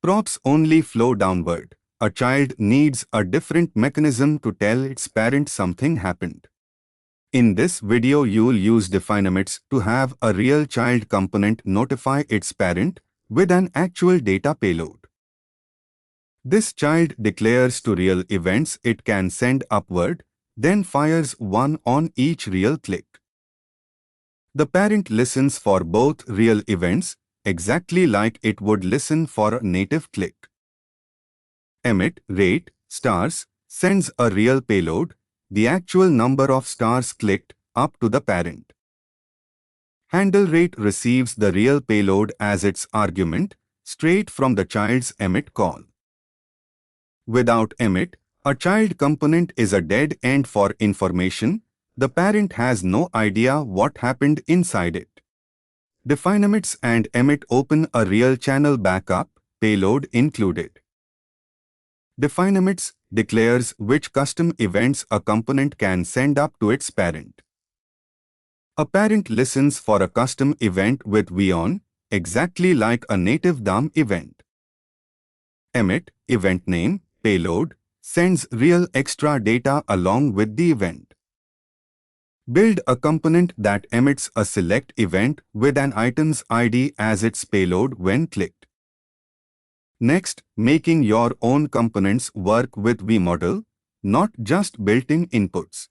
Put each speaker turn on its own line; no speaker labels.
Props only flow downward. A child needs a different mechanism to tell its parent something happened. In this video, you'll use defineEmits to have a real child component notify its parent with an actual data payload. This child declares to real events it can send upward, then fires one on each real click. The parent listens for both real events, exactly like it would listen for a native click. Emit, rate, stars, sends a real payload, the actual number of stars clicked, up to the parent. HandleRate receives the real payload as its argument, straight from the child's emit call. Without emit, a child component is a dead end for information. The parent has no idea what happened inside it. defineEmits and emit open a real channel backup, payload included. defineEmits declares which custom events a component can send up to its parent. A parent listens for a custom event with Vue, exactly like a native DOM event. Emit, event name, payload, sends real extra data along with the event. Build a component that emits a select event with an item's ID as its payload when clicked. Next, making your own components work with Vue model, not just built-in inputs.